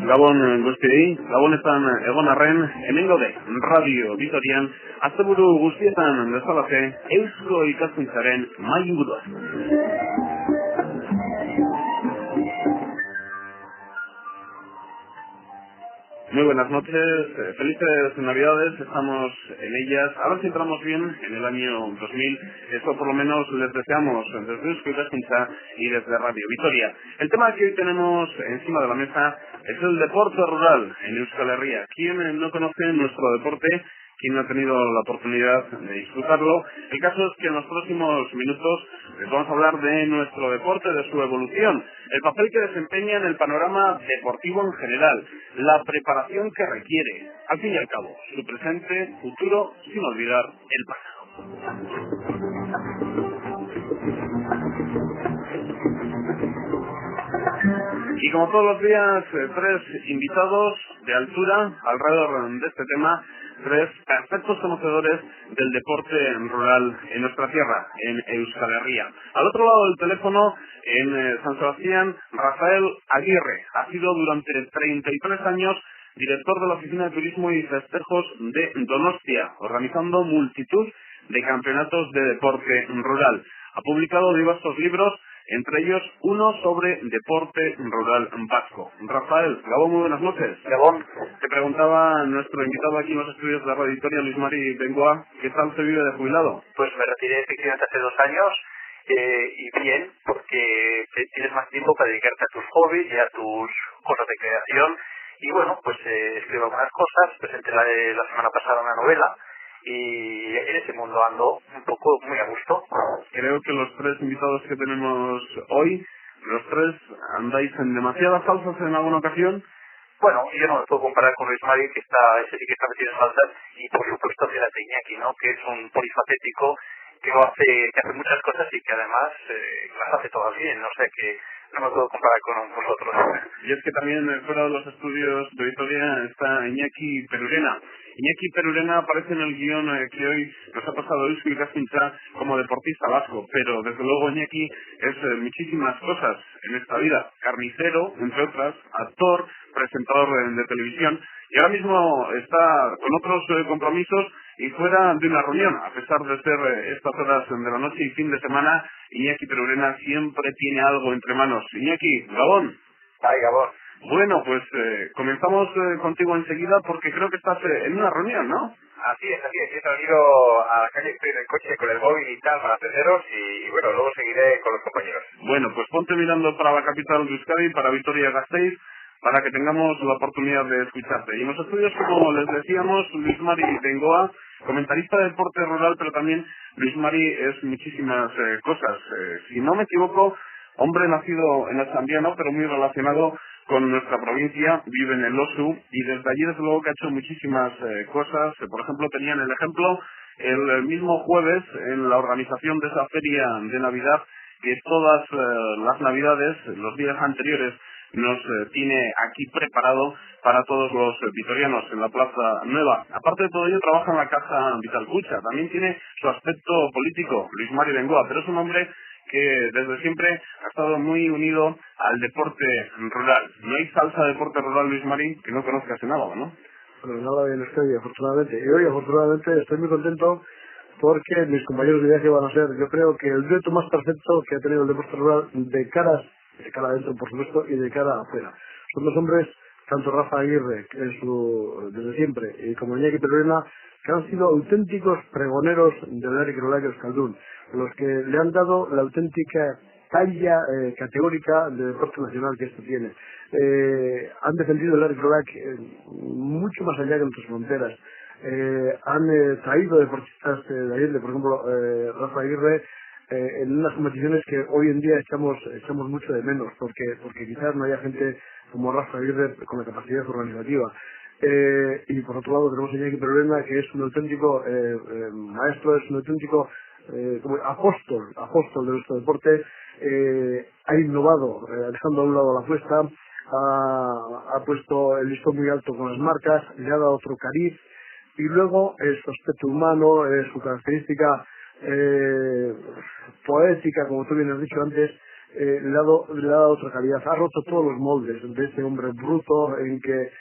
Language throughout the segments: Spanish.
Gabon guztiei, Gabonetan egon arren, hemen gaude, Radio Vitorian, asteburu guztietan bezalaze, Eusko Ikaskuntzaren mahai-inguruan. Muy buenas noches, felices Navidades, estamos en ellas, a ver si entramos bien en el año 2000, eso por lo menos les deseamos desde Eusko Ikaskuntza y desde Radio Vitoria. El tema que hoy tenemos encima de la mesa es el deporte rural en Euskal Herria. ¿Quién no conoce nuestro deporte? ¿Quién no ha tenido la oportunidad de disfrutarlo? El caso es que en los próximos minutos les vamos a hablar de nuestro deporte, de su evolución, el papel que desempeña en el panorama deportivo en general, la preparación que requiere, al fin y al cabo, su presente, futuro, sin olvidar el pasado. Y como todos los días, tres invitados de altura alrededor de este tema, tres perfectos conocedores del deporte rural en nuestra tierra, en Euskal Herria. Al otro lado del teléfono, en San Sebastián, Rafael Aguirre. Ha sido durante 33 años director de la Oficina de Turismo y Festejos de Donostia, organizando multitud de campeonatos de deporte rural. Ha publicado diversos libros, entre ellos uno sobre deporte rural vasco. Rafael, Gabón, muy buenas noches. Gabón. Te preguntaba nuestro invitado aquí en los estudios de la Radio Vitoria, Luis Mari Bengoa, ¿qué tal se vive de jubilado? Pues me retiré efectivamente hace 2 años y bien, porque tienes más tiempo para dedicarte a tus hobbies y a tus cosas de creación. Y bueno, pues escribo algunas cosas, presenté la semana pasada una novela. Y en ese mundo ando un poco muy a gusto. Creo que los tres invitados que tenemos hoy, los tres andáis en demasiadas salsas en alguna ocasión. Bueno, yo no me puedo comparar con Luis Mari, ese sí que está metido en salsas, y por supuesto que la Iñaki, ¿no? Que es un polifacético que hace muchas cosas y que además las hace todas bien, o sea que no me puedo comparar con vosotros. Y es que también fuera de los estudios de Vitoria está Iñaki Perurena. Iñaki Perurena aparece en el guión que hoy nos ha pasado Eusko Ikaskuntza como deportista vasco, pero desde luego Iñaki es muchísimas cosas en esta vida. Carnicero, entre otras, actor, presentador de televisión, y ahora mismo está con otros compromisos y fuera de una reunión. A pesar de ser estas horas de la noche y fin de semana, Iñaki Perurena siempre tiene algo entre manos. Iñaki, Gabón. Ay, Gabón. Bueno, pues comenzamos contigo enseguida porque creo que estás en una reunión, ¿no? Así es. He salido a la calle, estoy en el coche con el móvil y tal para atenderos y bueno, luego seguiré con los compañeros. Bueno, pues ponte mirando para la capital de Euskadi, para Vitoria-Gasteiz, para que tengamos la oportunidad de escucharte. Y en los estudios, como les decíamos, Luis Mari Bengoa, comentarista de deporte rural, pero también Luis Mari es muchísimas cosas. Si no me equivoco, hombre nacido en el Zambiano, pero muy relacionado con nuestra provincia, vive en el Osu y desde allí desde luego que ha hecho muchísimas cosas. Por ejemplo, tenían el ejemplo el mismo jueves en la organización de esa feria de Navidad que todas las Navidades, los días anteriores, nos tiene aquí preparado para todos los vitorianos en la Plaza Nueva. Aparte de todo ello, trabaja en la Caja Vitalcucha. También tiene su aspecto político, Luis Mari Bengoa, pero es un hombre que desde siempre ha estado muy unido al deporte rural. No hay salsa de deporte rural, Luis Mari, que no conozcas en Álava, ¿no? Bueno, en Álava bien estoy, afortunadamente. Y hoy, afortunadamente, estoy muy contento porque mis compañeros de viaje van a ser, yo creo que el reto más perfecto que ha tenido el deporte rural de cara adentro, por supuesto, y de cara afuera. Son dos hombres, tanto Rafa Aguirre, que es desde siempre, y como Iñaki Perurena, que han sido auténticos pregoneros del Athletic Kirolak Euskaldun, los que le han dado la auténtica talla categórica de deporte nacional que esto tiene. Han defendido el Athletic Kirolak mucho más allá que nuestras fronteras. Han traído deportistas de Allende, por ejemplo, Rafa Aguirre, en unas competiciones que hoy en día echamos mucho de menos, porque quizás no haya gente como Rafa Aguirre con la capacidad organizativa. Y por otro lado tenemos a Iñaki Perurena, que es un auténtico maestro, es un auténtico como apóstol de nuestro deporte. Ha innovado, dejando a un lado la apuesta, ha puesto el listón muy alto con las marcas, le ha dado otro cariz, y luego su aspecto humano, su característica poética, como tú bien has dicho antes, le ha dado otra calidad. Ha roto todos los moldes de ese hombre bruto en que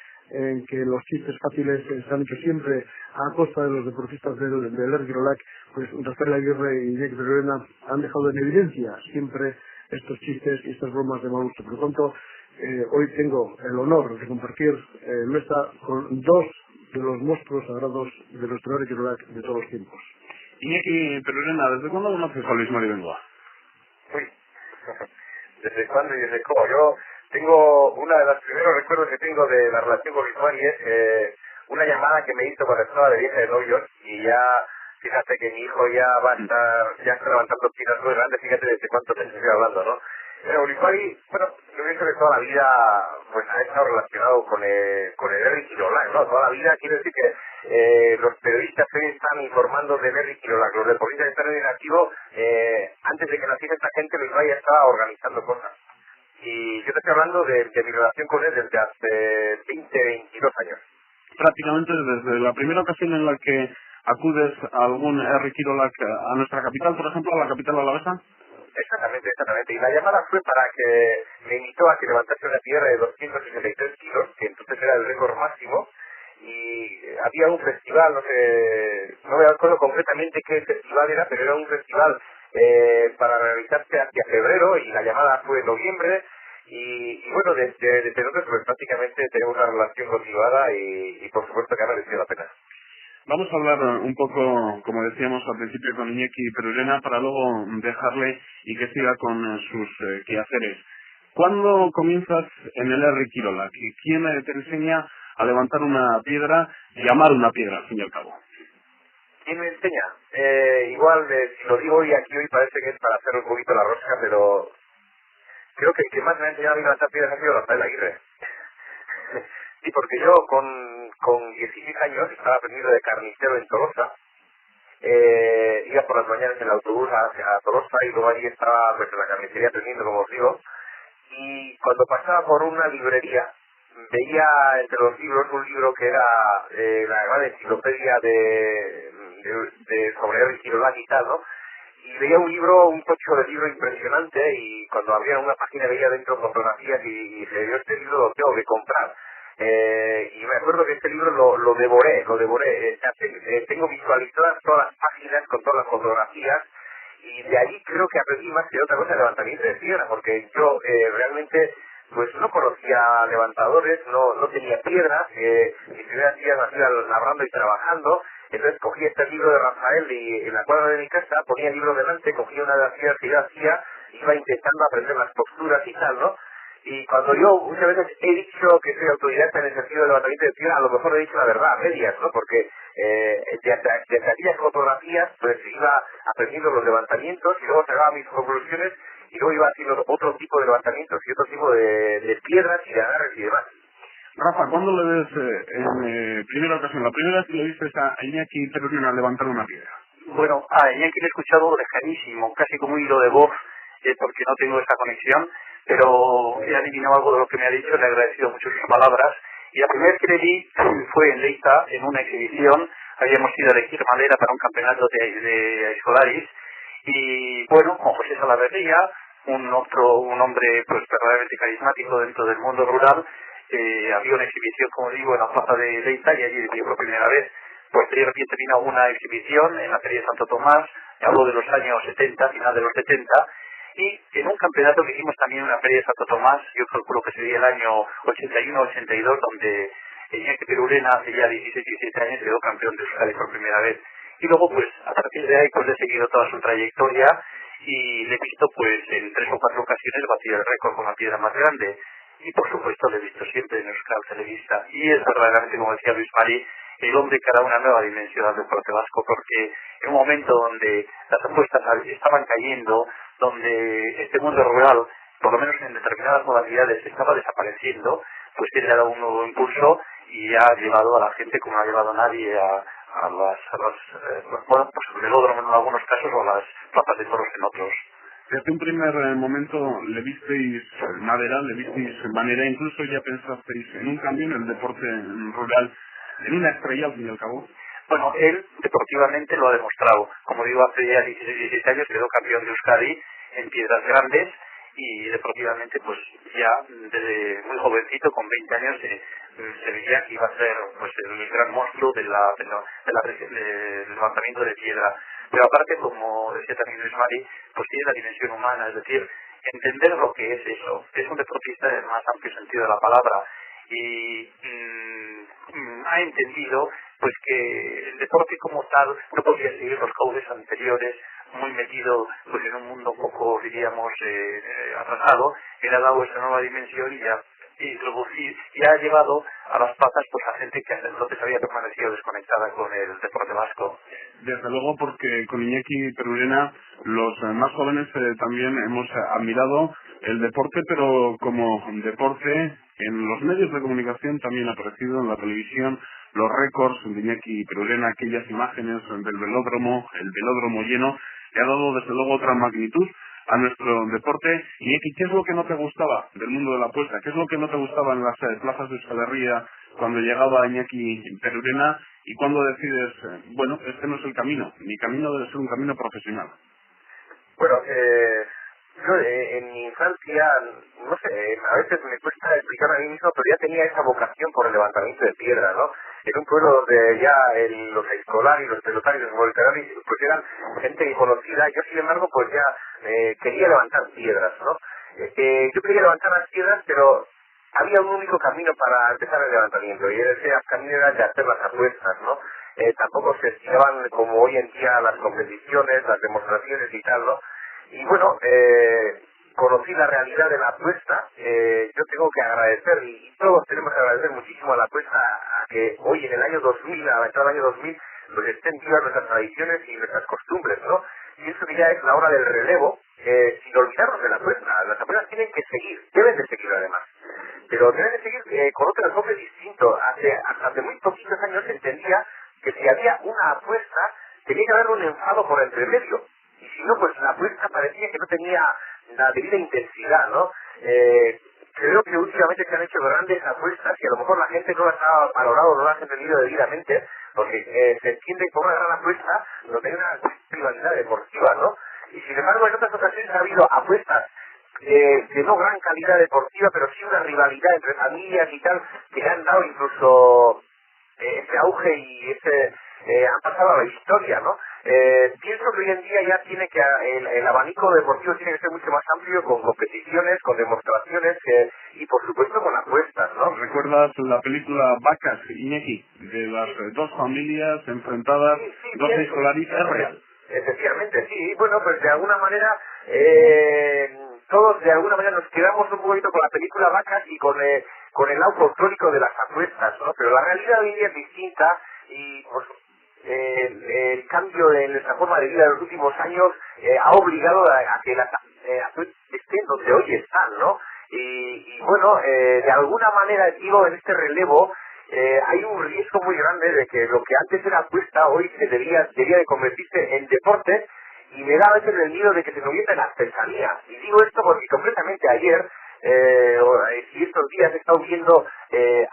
los chistes fáciles se han hecho siempre a costa de los deportistas del Herri Kirolak. Pues Rafael Aguirre y Iñaki Perurena han dejado en evidencia siempre estos chistes y estas bromas de mal gusto. Por lo tanto, hoy tengo el honor de compartir mesa con dos de los monstruos sagrados de nuestro Herri Kirolak de todos los tiempos. Iñaki Perurena, ¿desde cuándo conoces a Luis Mari Bengoa? Uy, ¿desde cuándo y desde cómo? Yo tengo, uno de los primeros recuerdos que tengo de la relación con Luis Mari es una llamada que me hizo cuando estaba de viaje de Nueva York, y ya, fíjate que mi hijo ya ya está levantando pilas muy grandes, fíjate desde cuánto te estoy hablando, ¿no? Pero Luis Mari, bueno, yo pienso que toda la vida pues ha estado relacionado con el Herri Kirolak, ¿no? Toda la vida, quiero decir que los periodistas hoy están informando del Herri Kirolak, los deportistas están en el activo, antes de que naciera esta gente, Luis Mari ya estaba organizando cosas. Y yo te estoy hablando de mi relación con él desde hace 22 años. Prácticamente desde la primera ocasión en la que acudes a algún Herri Kirolak a nuestra capital, por ejemplo, a la capital alavesa. Exactamente. Y la llamada fue para que me invitó a que levantase una piedra de 263 kilos, que entonces era el récord máximo, y había un festival, no me acuerdo concretamente qué festival era, pero era un festival para realizarse hacia febrero, y la llamada fue en noviembre, y bueno, desde entonces pues prácticamente tenemos una relación continuada y por supuesto que ha merecido la pena. Vamos a hablar un poco, como decíamos al principio, con Iñaki Perurena, para luego dejarle y que siga con sus quehaceres. ¿Cuándo comienzas en el Herri Kirolak? ¿Y quién te enseña a levantar una piedra y amar una piedra, al fin y al cabo? ¿Quién me enseña? Igual, si lo digo hoy aquí, hoy parece que es para hacer un poquito la rosca, pero creo que el que más me ha enseñado a levantar piedras ha sido Rafael Aguirre. Sí, porque yo con 16 años estaba aprendiendo de carnicero en Tolosa. Iba por las mañanas en el autobús a Tolosa, y luego allí estaba pues en la carnicería aprendiendo, como os digo. Y cuando pasaba por una librería, veía entre los libros un libro que era la gran enciclopedia sobre Herri Kirolak y tal, ¿no? Y veía un tocho de libro impresionante, y cuando abría una página veía dentro fotografías y dije, yo este libro lo tengo que comprar. Y me acuerdo que este libro lo devoré. Tengo visualizadas todas las páginas con todas las fotografías, y de ahí creo que aprendí más que otra cosa de levantamiento de piedra, porque yo realmente pues no conocía levantadores, no tenía piedras, mis primeras días las iba labrando y trabajando. Entonces cogí este libro de Rafael y en la cuadra de mi casa ponía el libro delante, cogía una de las piedras que yo hacía, iba intentando aprender las posturas y tal, ¿no? Y cuando yo muchas veces he dicho que soy autodidacta en el sentido de levantamiento de piedra, a lo mejor he dicho la verdad a medias, ¿no? Porque desde aquellas fotografías pues iba aprendiendo los levantamientos, y luego sacaba mis conclusiones, y luego iba haciendo otro tipo de levantamientos y otro tipo de piedras y de agarres y demás. Rafa, ¿cuándo le ves en primera ocasión? La primera vez que le viste a Iñaki Perurena levantar una piedra. Bueno, a Iñaki le he escuchado lejanísimo, casi como un hilo de voz, porque no tengo esa conexión, pero he adivinado algo de lo que me ha dicho, le he agradecido mucho sus palabras. Y la primera vez que le vi fue en Leita, en una exhibición. Habíamos ido a elegir madera para un campeonato de escolares, y bueno, con José Salaverría, un hombre pues verdaderamente carismático dentro del mundo rural. Había una exhibición, como digo, en la plaza de Leita, y allí vi por primera vez. Posteriormente vino una exhibición en la Feria de Santo Tomás, hablo de los años 70, final de los 70, y en un campeonato que hicimos también en la Feria de Santo Tomás, yo calculo que sería el año 81-82, donde Iñaki Perurena hace ya 16-17 años quedó campeón de Euskadi por primera vez. Y luego, pues, a partir de ahí, pues he seguido toda su trayectoria, y le he visto, pues, en 3 o 4 ocasiones batir el récord con la piedra más grande. Y por supuesto lo he visto siempre en Euskal Televista, y es verdaderamente, como decía Luis Mari, el hombre que da una nueva dimensión al deporte vasco, porque en un momento donde las apuestas estaban cayendo, donde este mundo rural, por lo menos en determinadas modalidades, estaba desapareciendo, pues tiene dado un nuevo impulso y ha llevado a la gente como no ha llevado nadie a bueno, pues el velódromo en algunos casos o a las plazas de toros en otros. Desde un primer momento le visteis madera, le visteis manera, incluso ya pensasteis en un cambio en el deporte rural, en una estrella al fin y al cabo. Bueno, él deportivamente lo ha demostrado. Como digo, hace ya 16 años quedó campeón de Euskadi en piedras grandes y deportivamente pues ya desde muy jovencito, con 20 años, se veía que iba a ser pues el gran monstruo del levantamiento de piedra. Pero aparte, como decía también Luis Mari, pues tiene la dimensión humana, es decir, entender lo que es eso. Es un deportista en el más amplio sentido de la palabra y ha entendido pues que el deporte como tal no podía seguir los cauces anteriores, muy metido pues en un mundo un poco, diríamos, atrasado. Él ha dado esa nueva dimensión y ya introducir y ha llevado a las plazas pues a gente que hasta entonces había permanecido desconectada con el deporte vasco. Desde luego, porque con Iñaki Perurena los más jóvenes también hemos admirado el deporte, pero como deporte en los medios de comunicación también ha aparecido en la televisión los récords de Iñaki Perurena, aquellas imágenes del velódromo, el velódromo lleno, le ha dado desde luego otra magnitud a nuestro deporte. Iñaki, ¿qué es lo que no te gustaba del mundo de la apuesta? ¿Qué es lo que no te gustaba en las plazas de Euskal Herria cuando llegaba Iñaki Perurena y cuando decides, bueno, este no es el camino, mi camino debe ser un camino profesional? Bueno, yo en mi infancia, no sé, a veces me cuesta explicar a mí mismo, pero ya tenía esa vocación por el levantamiento de piedra, ¿no? En un pueblo donde ya los escolares, los pelotarios, los voluntariones, pues eran gente conocida. Yo, sin embargo, pues ya quería levantar piedras, ¿no? Yo quería levantar las piedras, pero había un único camino para empezar el levantamiento, y ese camino era de hacer las apuestas, ¿no? Tampoco se estilaban como hoy en día las competiciones, las demostraciones y tal, ¿no? Y bueno, conocí la realidad de la apuesta. Yo tengo que agradecer, y todos tenemos que agradecer muchísimo a la apuesta, a que hoy en el año 2000, a la entrada del año 2000, pues estén vivas nuestras tradiciones y nuestras costumbres, ¿no? Pienso que ya es la hora del relevo, sin olvidarnos de la apuesta. Las apuestas tienen que seguir, deben de seguir además, pero deben de seguir con otro enfoque distinto. Hasta hace muy poquitos años se entendía que si había una apuesta, tenía que haber un enfado por entre medio, y si no, pues la apuesta parecía que no tenía la debida intensidad, ¿no? Creo que últimamente se han hecho grandes apuestas y a lo mejor la gente no las ha valorado, no las ha entendido debidamente, porque se entiende por una gran apuesta donde hay una rivalidad deportiva, ¿no? Y sin embargo, en otras ocasiones ha habido apuestas de no gran calidad deportiva, pero sí una rivalidad entre familias y tal, que le han dado incluso ese auge y han pasado a la historia, ¿no? Pienso que hoy en día ya tiene que el abanico deportivo tiene que ser mucho más amplio, con competiciones, con demostraciones y por supuesto con apuestas, ¿no? ¿Recuerdas la película Vacas, Iñaki? De las dos familias enfrentadas, Sí, dos escolares, es real. Efectivamente, sí. Bueno, pues de alguna manera todos de alguna manera nos quedamos un poquito con la película Vacas y con el lado folclórico de las apuestas, ¿no? Pero la realidad hoy en día es distinta y pues el cambio de nuestra forma de vida de los últimos años ha obligado a que las apuestas estén donde hoy están, ¿no? Y bueno, de alguna manera, digo, en este relevo hay un riesgo muy grande de que lo que antes era apuesta hoy se debía de convertirse en deporte, y me da a veces el miedo de que se convierta en artesanía. Y digo esto porque completamente ayer y estos días he estado viendo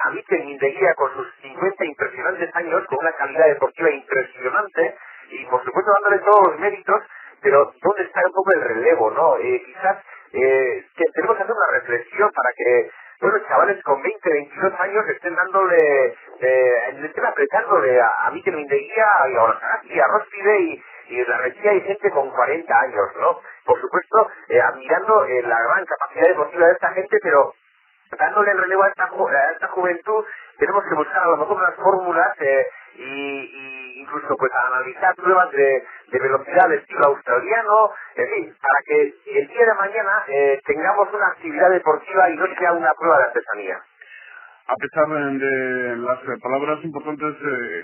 a Mikel Mindeguía con sus 50 impresionantes años, con una calidad deportiva impresionante, y por supuesto dándole todos los méritos, pero ¿dónde está un poco el relevo, no? Quizás tenemos que hacer una reflexión para que, bueno, chavales con 20, 22 años estén estén apretándole a Mikel Mindeguía y a Rospide, y en la Rechía hay gente con 40 años, ¿no? Por supuesto, admirando la gran capacidad deportiva de esta gente, pero dándole el relevo a esta juventud, tenemos que buscar a lo mejor unas fórmulas y incluso pues analizar pruebas de velocidad de estilo australiano, en fin, para que el día de mañana tengamos una actividad deportiva y no sea una prueba de artesanía. A pesar de las palabras importantes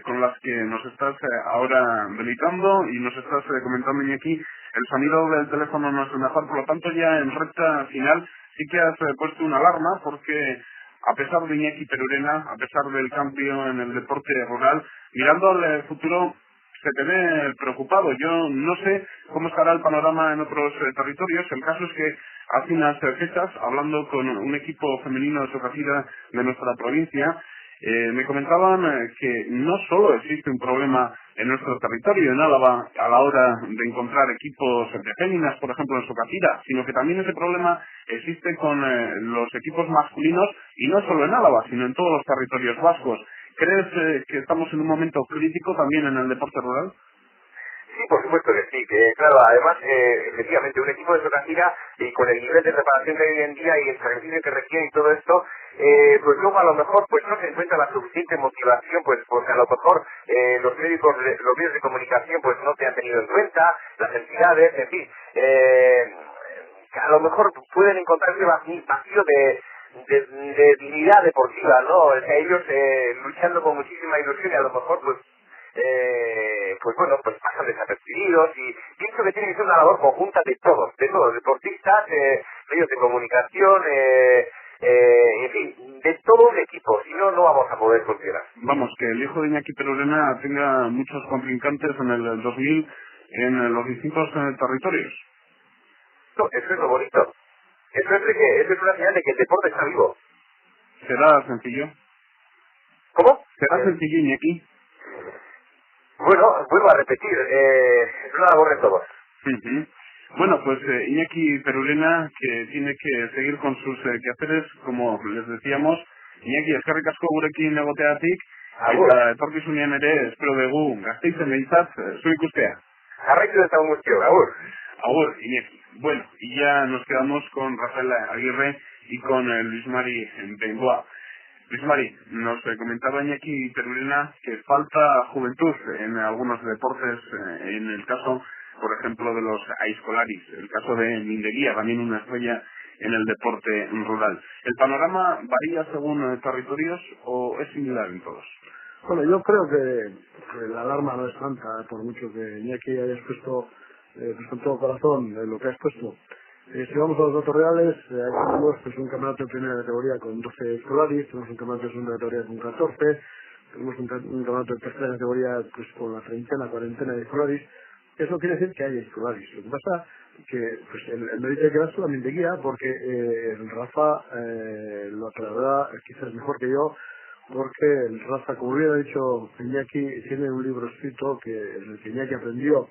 con las que nos estás ahora deleitando y nos estás comentando, Iñaki, el sonido del teléfono no es el mejor, por lo tanto ya en recta final sí que has puesto una alarma, porque a pesar de Iñaki Perurena, a pesar del cambio en el deporte rural, mirando al futuro, se te ve preocupado. Yo no sé cómo estará el panorama en otros territorios. El caso es que hace unas fechas, hablando con un equipo femenino de Socatira de nuestra provincia, me comentaban que no solo existe un problema en nuestro territorio, en Álava, a la hora de encontrar equipos de féminas, por ejemplo, en Socatira, sino que también ese problema existe con los equipos masculinos, y no solo en Álava, sino en todos los territorios vascos. ¿Crees que estamos en un momento crítico también en el deporte rural? Sí, por supuesto que sí, que claro, además, efectivamente, un equipo de Socatira y con el nivel de preparación que hay hoy en día y el sacrificio que requiere y todo esto, pues luego a lo mejor pues no se encuentra la suficiente motivación, pues porque a lo mejor los medios de comunicación pues no te han tenido en cuenta, las entidades, en fin, a lo mejor pueden encontrar ese vacío de dignidad deportiva, ¿no? O sea, ellos luchando con muchísima ilusión y a lo mejor pues bueno, pues pasan desapercibidos, y pienso que tiene que ser una labor conjunta de todos, deportistas, medios de comunicación, en fin, de todo un equipo, si no, no vamos a poder funcionar. Vamos, que el hijo de Iñaki Perurena tenga muchos contrincantes en el 2000 en los distintos territorios. No, eso es lo bonito. Eso es una señal de que el deporte está vivo. ¿Será sencillo? ¿Cómo? ¿Será sencillo, Iñaki? Bueno, vuelvo a repetir, es una labor de todos. Bueno, pues Iñaki Perurena, que tiene que seguir con sus quehaceres, como les decíamos. Iñaki, eskerrik asko gurekin egoteagatik, eta etorkizunean ere espero dugu Gasteizen behintzat zu ikustea. Jarraitu dezagun guztiok, agur. Agur, Iñaki. Bueno, y ya nos quedamos con Rafael Aguirre y con Luis Mari Bengoa. Luis Mari, nos comentaba Iñaki Perurena que falta juventud en algunos deportes, en el caso, por ejemplo, de los aizkolaris, el caso de Mindeguía, también una estrella en el deporte rural. ¿El panorama varía según territorios o es similar en todos? Bueno, yo creo que la alarma no es tanta, por mucho que Iñaki haya expuesto con todo corazón lo que ha expuesto. Si vamos a los datos reales, aquí tenemos pues, un campeonato de primera categoría con 12 escolares, tenemos un campeonato de segunda categoría con 14, tenemos un campeonato de tercera categoría pues, con la cuarentena de escolares. Eso quiere decir que hay escolares. Lo que pasa que pues, el mérito hay que dar solamente guía, porque el Rafa lo aclarará quizás mejor que yo, porque el Rafa, como bien ha dicho Iñaki, tiene un libro escrito en el que Iñaki aprendió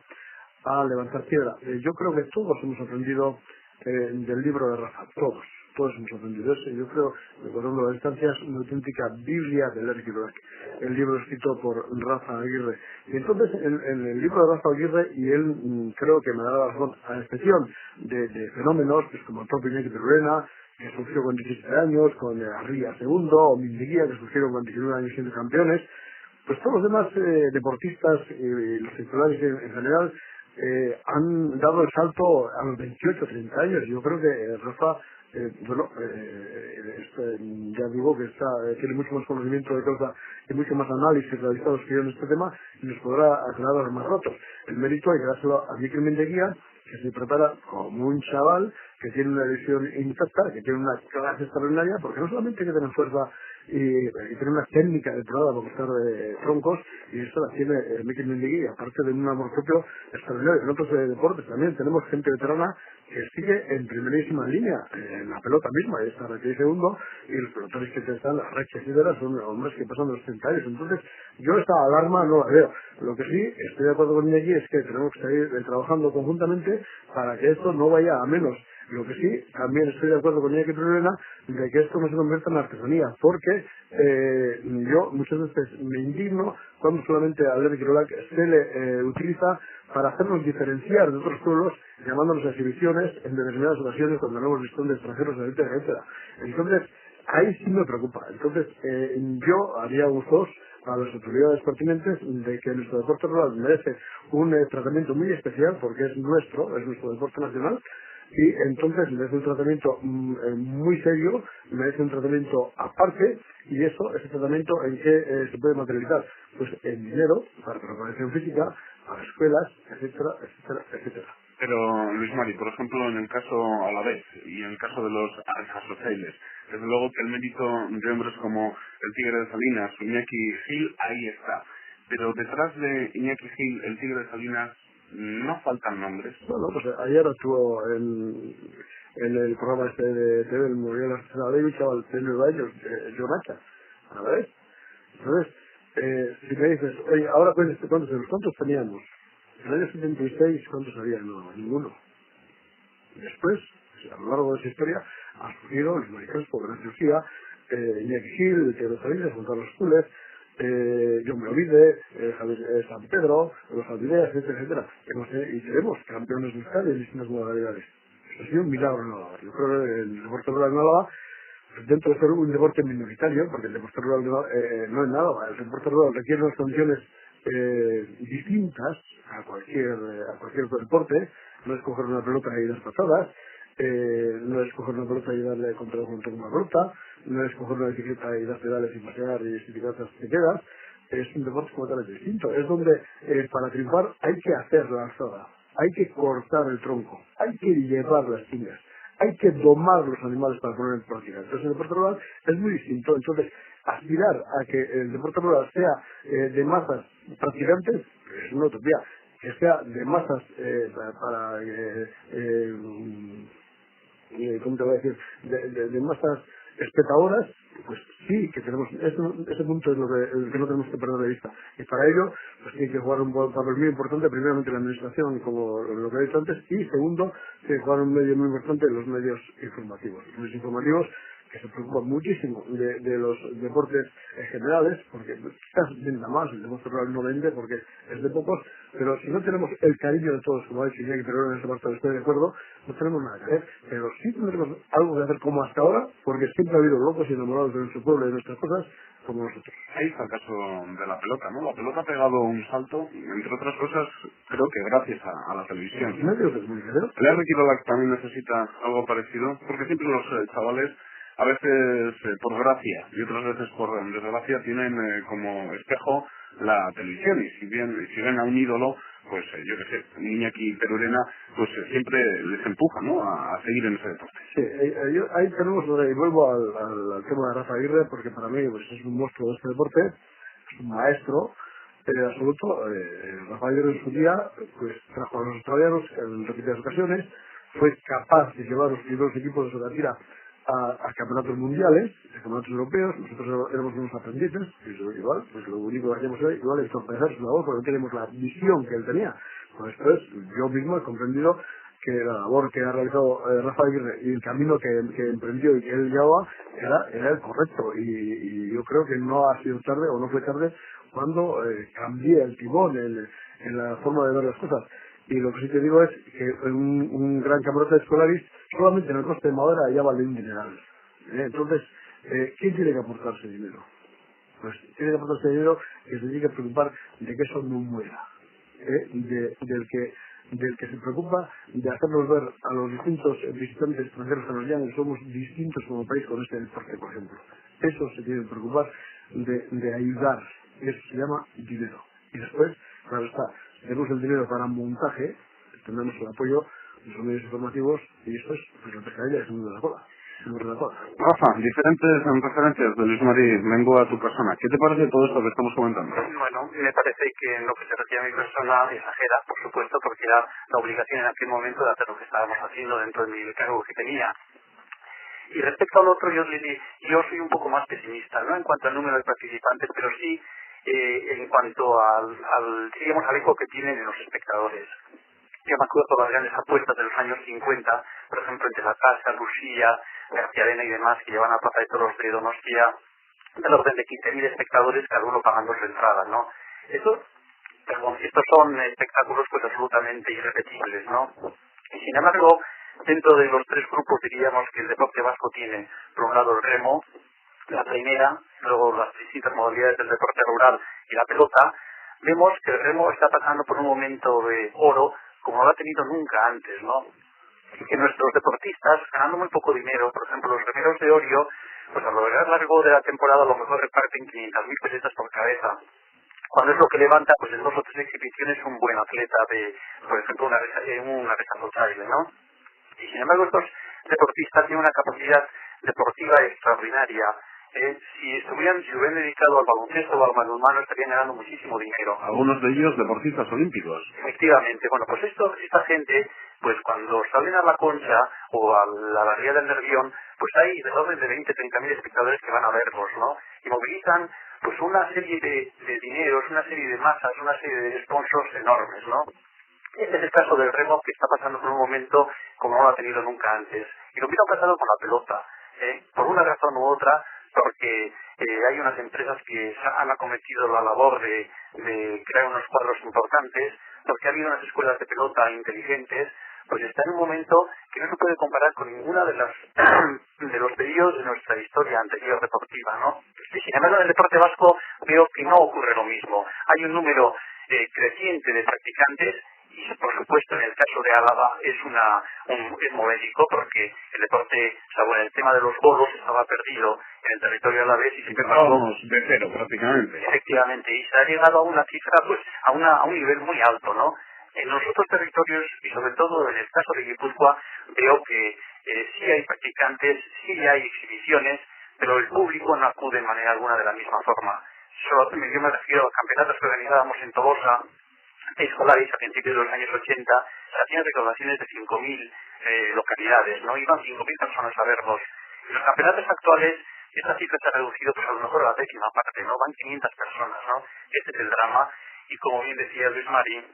a levantar piedra. Yo creo que todos hemos aprendido del libro de Rafa, todos hemos aprendido eso. Yo creo que por ejemplo la distancia es una auténtica Biblia del Erquiloac, el libro escrito por Rafa Aguirre. Y entonces en el libro de Rafa Aguirre, y él creo que me da la razón, a excepción de fenómenos pues, como el propio Iñaki Perurena, que surgió con 17 años, con Arría II, o Mindeguía, que surgieron con 19 años siendo campeones, pues todos los demás deportistas y los titulares en general han dado el salto a los 28, 30 años. Yo creo que Rafa, ya digo que tiene mucho más conocimiento de causa y mucho más análisis realizados que yo en este tema, y nos podrá aclarar los más rotos. El mérito hay que dárselo a Mikel Mindeguía, que se prepara como un chaval, que tiene una visión intacta, que tiene una clase extraordinaria, porque no solamente hay que tener fuerza y tiene una técnica depurada para cortar troncos, y eso la tiene Mikel Mindeguía, aparte de un amor propio extraordinario. En otros deportes también tenemos gente veterana que sigue en primerísima línea, en la pelota misma, ahí está Raquel segundo, y los pelotones que están, las rachas y veras, son hombres que pasan de los 30 años. Entonces, yo esta alarma no la veo. Lo que sí, estoy de acuerdo con Iñaki, es que tenemos que seguir trabajando conjuntamente para que esto no vaya a menos. Lo que sí, también estoy de acuerdo con Iñaki Perurena de que esto no se convierta en artesanía, porque yo muchas veces me indigno cuando solamente al Erquiloac se le utiliza para hacernos diferenciar de otros pueblos, llamándonos a exhibiciones en determinadas ocasiones cuando no hemos visto de extranjeros, etcétera. Entonces, ahí sí me preocupa. Entonces, yo haría usos a las autoridades pertinentes de que nuestro deporte rural merece un tratamiento muy especial, porque es nuestro deporte nacional, y entonces merece un tratamiento muy serio, merece un tratamiento aparte, y ese tratamiento en qué se puede materializar, pues en dinero para preparación física, a escuelas, etcétera, etcétera, etcétera. Pero, Luis Mari, por ejemplo, en el caso Alavés y en el caso de los alfasociales, desde luego que el mérito de hombres como el Tigre de Salinas, Iñaki Gil, ahí está. Pero detrás de Iñaki Gil, el Tigre de Salinas, no faltan nombres. Bueno, pues ayer actuó en el programa este de TV, el Movimiento Nacional de Lucha, al premio de ellos, Jonacha, ¿sabes? Entonces, si me dices, oye, ahora ¿cuántos teníamos? En el año 76, ¿cuántos había? No, ninguno. Después, a lo largo de esa historia, ha surgido los Maricaspo, Gracia Lucía, Iñaki Gil, Pedro Salinas, Juan Carlos Púlez, John Meovide, Javier San Pedro, los Albideas, etcétera, etcétera. Y seremos campeones de Euskadi en distintas modalidades. Esto ha sido un milagro en Álava. Yo creo que el deporte rural en Álava, dentro de ser un deporte minoritario, porque el deporte rural no es nada, el deporte rural requiere unas condiciones distintas a cualquier deporte. No es coger una pelota y dar patadas, no es coger una pelota y darle contra una pelota, no es coger una bicicleta y dar pedales y pasear y estirar las que quedas. Es un deporte completamente distinto. Es donde para triunfar hay que hacer la alzada, hay que cortar el tronco, hay que llevar las piñas, hay que domar los animales para poner en práctica. Entonces el deporte rural es muy distinto. Entonces aspirar a que el deporte rural sea de masas practicantes es una utopía. Que sea de masas ¿cómo te voy a decir? De masas espectadoras, pues sí, que tenemos, ese punto es el que no tenemos que perder de vista. Y para ello, pues tiene que jugar un papel muy importante, primeramente la administración, como lo que he dicho antes, y segundo, tiene que jugar un medio muy importante los medios informativos. Los medios informativos que se preocupan muchísimo de los deportes generales, porque quizás venda más, el deporte rural no vende porque es de pocos, pero si no tenemos el cariño de todos, como ha dicho Iñaki, pero en esa parte estoy de acuerdo, no tenemos nada que hacer, pero sí tendremos algo que hacer como hasta ahora, porque siempre ha habido locos y enamorados de nuestro pueblo y de nuestras cosas, como nosotros. Ahí está el caso de la pelota, ¿no? La pelota ha pegado un salto, entre otras cosas, creo que gracias a la televisión. Los medios de comunicación. El Herri Kirolak también necesita algo parecido, porque siempre los chavales, a veces por gracia y otras veces por desgracia, tienen como espejo la televisión, y si ven a un ídolo, pues yo qué sé, Iñaki Perurena, pues siempre les empuja, ¿no?, a seguir en ese deporte. Sí, ahí tenemos, y vuelvo al tema de Rafa Aguirre, porque para mí pues, es un monstruo de este deporte, es un maestro absoluto. Rafa Aguirre en su día pues trajo a los australianos en repetidas ocasiones, fue capaz de llevar los primeros equipos de Sotatira a campeonatos mundiales, a campeonatos europeos. Nosotros éramos unos aprendices, y igual, pues lo único que hacíamos hoy, igual es torpedear su labor, porque no tenemos la visión que él tenía. Pues después, yo mismo he comprendido que la labor que ha realizado Rafa Aguirre y el camino que emprendió y que él llevaba era el correcto, y yo creo que no ha sido tarde, o no fue tarde, cuando cambié el timón en la forma de ver las cosas. Y lo que sí te digo es que un gran camarote de Escolaris solamente en el coste de madera ya vale un dineral. Entonces, ¿quién tiene que aportarse dinero? Pues tiene que aportarse dinero que se tiene que preocupar de que eso no muera. Del que se preocupa de hacernos ver a los distintos visitantes extranjeros que nos llaman que somos distintos como país con este deporte, por ejemplo. Eso se tiene que preocupar de ayudar. Eso se llama dinero. Y después, claro está, tenemos el dinero para montaje, tendremos el apoyo de los medios informativos, y esto es pues, la pescadilla es de la cola. Rafa, diferentes referencias de Luis Mari Bengoa a tu persona. ¿Qué te parece todo esto que estamos comentando? Bueno, me parece que en lo que se refiere a mi persona exagera, por supuesto, porque era la obligación en aquel momento de hacer lo que estábamos haciendo dentro del cargo que tenía. Y respecto al otro, yo soy un poco más pesimista, no en cuanto al número de participantes, pero sí en cuanto al eco que tienen en los espectadores. Yo me acuerdo de las grandes apuestas de los años 50, por ejemplo, entre la Casa, Lucía, García Arena y demás, que llevan a Plaza de Toros de Donostia, del orden de 15.000 espectadores, cada uno pagando su entrada, ¿no? Estos son espectáculos pues absolutamente irrepetibles, ¿no? Y sin embargo, dentro de los tres grupos diríamos que el deporte vasco tiene, por un lado, el remo, la trainera, luego las distintas modalidades del deporte rural y la pelota. Vemos que el remo está pasando por un momento de oro como no lo ha tenido nunca antes, ¿no? Y que nuestros deportistas, ganando muy poco dinero, por ejemplo, los remeros de Orio, pues a lo largo de la temporada a lo mejor reparten 500.000 pesetas por cabeza. cuando es lo que levanta, pues en 2 o 3 exhibiciones un buen atleta de, por ejemplo, una resazo fraile, ¿no? Y sin embargo estos deportistas tienen una capacidad deportiva extraordinaria. Si hubieran dedicado al baloncesto o al balonmano estarían ganando muchísimo dinero. Algunos de ellos deportistas olímpicos. Efectivamente. Bueno, pues esta gente, pues cuando salen a la Concha o a la barriga del Nervión, pues hay del orden de 20-30 mil espectadores que van a verlos, ¿no? Y movilizan pues una serie de dineros, una serie de masas, una serie de sponsors enormes, ¿no? Este es el caso del remo, que está pasando por un momento como no lo ha tenido nunca antes. Y lo mismo ha pasado con la pelota, por una razón u otra, porque hay unas empresas que han acometido la labor de crear unos cuadros importantes, porque ha habido unas escuelas de pelota inteligentes, pues está en un momento que no se puede comparar con ninguna de los periodos de nuestra historia anterior deportiva, ¿no? Y sin embargo, en el deporte vasco veo que no ocurre lo mismo. Hay un número creciente de practicantes y, por supuesto, en el caso de Álava es modélico, porque el deporte, salvo en el tema de los bolos, estaba perdido en el territorio alavés y empezábamos de cero prácticamente. Efectivamente, y se ha llegado a una cifra, pues a un nivel muy alto, ¿no? En los otros territorios, y sobre todo en el caso de Guipúzcoa, veo que sí hay practicantes, sí hay exhibiciones, pero el público no acude de manera alguna de la misma forma. Yo me refiero a campeonatos que organizábamos en Tobosa, escolares a principios de los años 80, se hacían recaudaciones de 5.000 localidades, ¿no? Iban 5.000 personas a verlos. En los campeonatos actuales, esta cifra se ha reducido pues a lo mejor a la 10ª parte, ¿no? Van 500 personas, ¿no? Este es el drama, y como bien decía Luis Marín,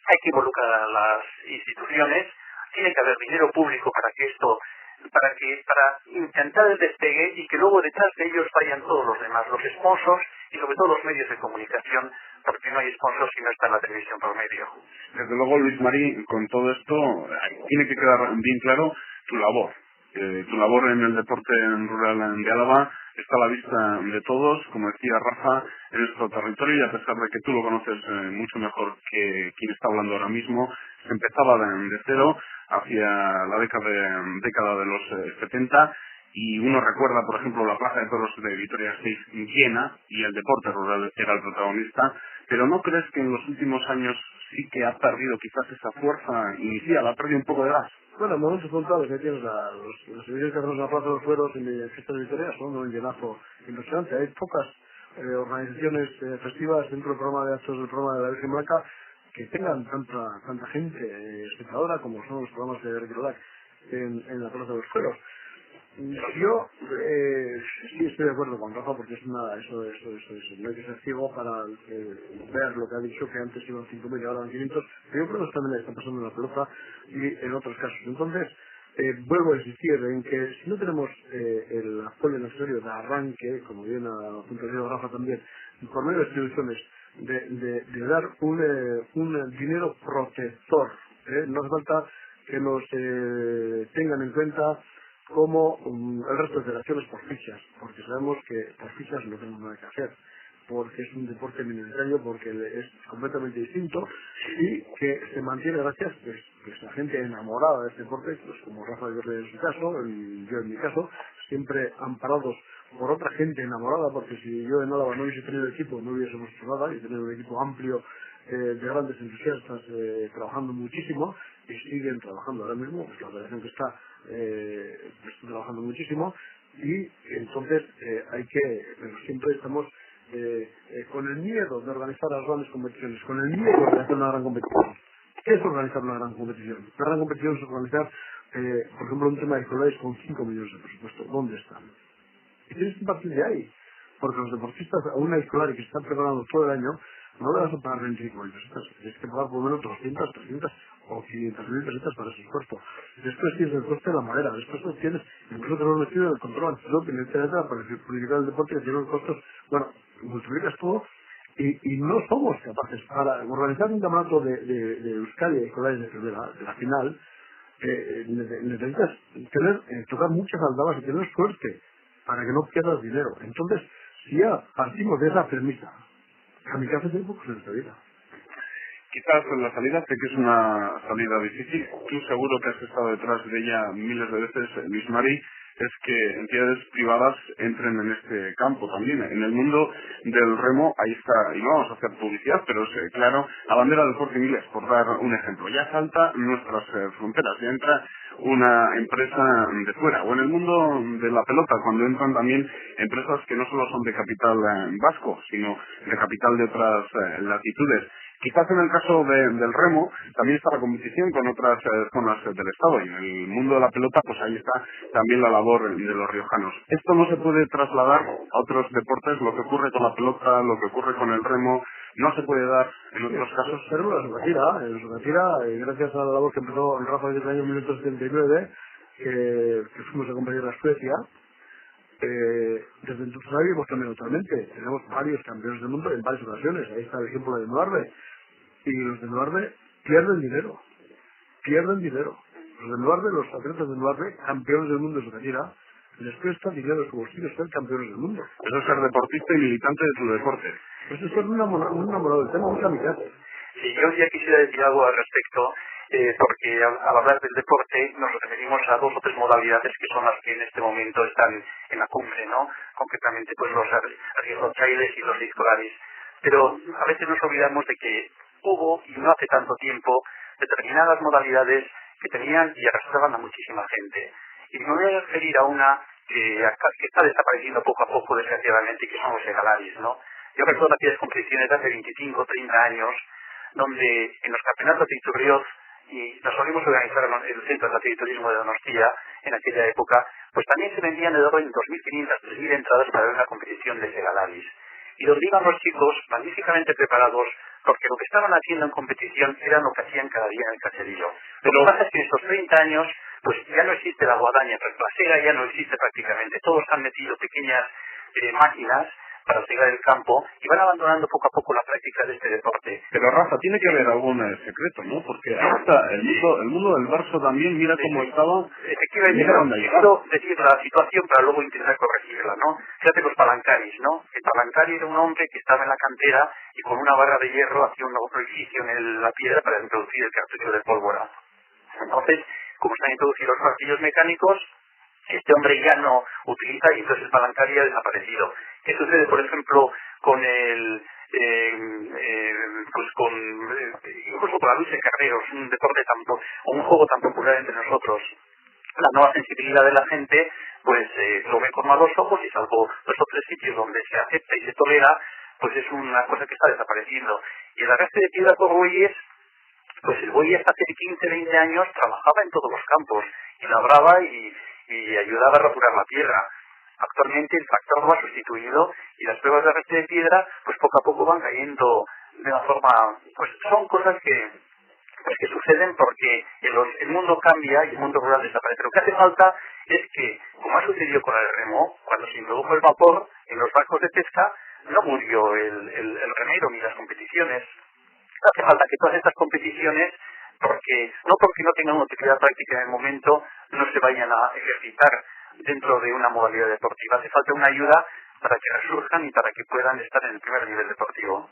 hay que involucrar a las instituciones, tiene que haber dinero público para intentar el despegue, y que luego detrás de ellos vayan todos los demás, los sponsors y sobre todo los medios de comunicación, porque no hay sponsors si no está la televisión por medio. Desde luego, Luis Marí, con todo esto tiene que quedar bien claro tu labor. Tu labor en el deporte rural de Álava está a la vista de todos, como decía Rafa, en nuestro territorio, y a pesar de que tú lo conoces mucho mejor que quien está hablando ahora mismo, se empezaba de cero hacia la década de los 70, y uno recuerda, por ejemplo, la Plaza de Toros de Vitoria-Gasteiz llena, y el deporte rural era el protagonista, pero ¿no crees que en los últimos años sí que ha perdido quizás esa fuerza inicial, ha perdido un poco de gas? Bueno, en momentos puntuales que tienes los servicios que hacemos en la Plaza de los Fueros en el Fiesta de Vitoria son un llenazo impresionante. Hay pocas organizaciones festivas dentro del programa de actos del programa de la Virgen Blanca que tengan tanta gente espectadora como son los programas de Ricky en la Plaza de los Fueros. Yo sí estoy de acuerdo con Rafa, porque eso no hay que ser ciego para ver lo que ha dicho, que antes iban 5.000 y ahora van 500, pero yo creo que eso también está pasando en la pelota y en otros casos. Entonces, vuelvo a insistir en que si no tenemos el apoyo necesario de arranque, como bien ha puntualizado Rafa también, por medio de instituciones, de dar un dinero protector, no hace falta que nos tengan en cuenta como el resto de federaciones por fichas, porque sabemos que por fichas no tenemos nada que hacer, porque es un deporte minoritario, porque es completamente distinto y que se mantiene gracias pues la gente enamorada de este deporte, pues como Rafa Guerre en su caso, y yo en mi caso, siempre amparados por otra gente enamorada, porque si yo en Álava no hubiese tenido equipo no hubiésemos hecho nada, y tener un equipo amplio de grandes entusiastas trabajando muchísimo, y siguen trabajando ahora mismo, pues la federación que está trabajando muchísimo, y entonces pero siempre estamos con el miedo de organizar las grandes competiciones, con el miedo de hacer una gran competición. ¿Qué es organizar una gran competición? Una gran competición es organizar, por ejemplo, un tema de escolares con 5 millones de presupuesto. ¿Dónde están? Y tienes que partir de ahí, porque los deportistas a una escolar que se están preparando todo el año, no le vas a pagar 25 mil pesetas, tienes que pagar por lo menos 200, 300 o 500.000 pesetas para ese esfuerzo. Después tienes el coste de la madera, después tienes incluso tenemos metido el control antidoping, etcétera, para publicar el deporte, que tiene los costos. Bueno, multiplicas todo y no somos capaces para organizar un campeonato de Euskadi de escolares de la final. Necesitas tocar muchas aldabas y tener suerte para que no pierdas dinero. Entonces, si ya partimos de esa premisa, kamikaze tiene pocos en esta vida. Quizás la salida, sé que es una salida difícil, tú seguro que has estado detrás de ella miles de veces, Luis Mari, es que entidades privadas entren en este campo también. En el mundo del remo, ahí está, y no vamos a hacer publicidad, pero es claro, la bandera del Corte Inglés, por dar un ejemplo. Ya salta nuestras fronteras, ya entra una empresa de fuera. O en el mundo de la pelota, cuando entran también empresas que no solo son de capital vasco, sino de capital de otras latitudes. Quizás en el caso del remo también está la competición con otras zonas del Estado, y en el mundo de la pelota pues ahí está también la labor de los riojanos. Esto no se puede trasladar a otros deportes, lo que ocurre con la pelota, lo que ocurre con el remo, no se puede dar en otros casos. Pero en Sucatira, gracias a la labor que empezó Rafa desde el año 1979, que fuimos a competir a Suecia, desde entonces ahí hemos cambiado totalmente. Tenemos varios campeones del mundo en varias ocasiones. Ahí está el ejemplo de Noarde. Y los de Noarde pierden dinero. Los de Noarde, los atletas de Noarde, campeones del mundo de Sucatira, les cuesta dinero a su bolsillo ser campeones del mundo. Eso es ser deportista y militante de tu deporte. Pues es ser un enamorado del tema, mucha amistad. Sí, yo ya quisiera decir algo al respecto, porque al hablar del deporte nos referimos a 2 o 3 modalidades que son las que en este momento están en la cumbre, ¿no? Concretamente pues los riesgos trailers y los discolares. Pero a veces nos olvidamos de que hubo, y no hace tanto tiempo, determinadas modalidades que tenían y arrastraban a muchísima gente. Y me voy a referir a una que está desapareciendo poco a poco, desgraciadamente, que son los egalaris, ¿no? Yo recuerdo aquellas competiciones de hace 25 o 30 años, donde en los campeonatos de Iturrioz, y nos solíamos organizar en el Centro de Atletismo de Donostia en aquella época, pues también se vendían de orden 2.500, 3.000 entradas para ver una competición de egalaris. Y donde iban los chicos magníficamente preparados, porque lo que estaban haciendo en competición era lo que hacían cada día en el caserío. Lo que pasa es que en estos 30 años, pues ya no existe la guadaña trasera, ya no existe prácticamente. Todos han metido pequeñas máquinas para seguir el campo y van abandonando poco a poco la práctica de este deporte. Pero Rafa, tiene que haber algún secreto, ¿no? Porque hasta el mundo del Barça también, mira cómo estaba. Efectivamente, quiero decir la situación para luego intentar corregirla, ¿no? Fíjate los palancaris, ¿no? El palancari era un hombre que estaba en la cantera y con una barra de hierro hacía un orificio en la piedra para introducir el cartucho de pólvora. Entonces, como están introducidos los martillos mecánicos, este hombre ya no utiliza y entonces el palancari ha desaparecido. ¿Qué sucede, por ejemplo, con incluso con la lucha de carreros, un deporte o un juego tan popular entre nosotros? La nueva sensibilidad de la gente, pues lo ve con malos ojos, y salvo 2 o 3 sitios donde se acepta y se tolera, pues es una cosa que está desapareciendo. Y el arrastre de piedra por bueyes, pues el buey hasta hace 15, 20 años trabajaba en todos los campos, y labraba y ayudaba a rasurar la tierra. Actualmente el factor lo ha sustituido y las pruebas de arrastre de piedra pues poco a poco van cayendo de una forma, pues son cosas que suceden porque el mundo cambia y el mundo rural desaparece. Lo que hace falta es que, como ha sucedido con el remo, cuando se introdujo el vapor en los barcos de pesca, no murió el remero ni las competiciones. Hace falta que todas estas competiciones, no porque no tengan una utilidad práctica en el momento, no se vayan a ejercitar dentro de una modalidad deportiva. Hace falta una ayuda para que resurjan y para que puedan estar en el primer nivel deportivo.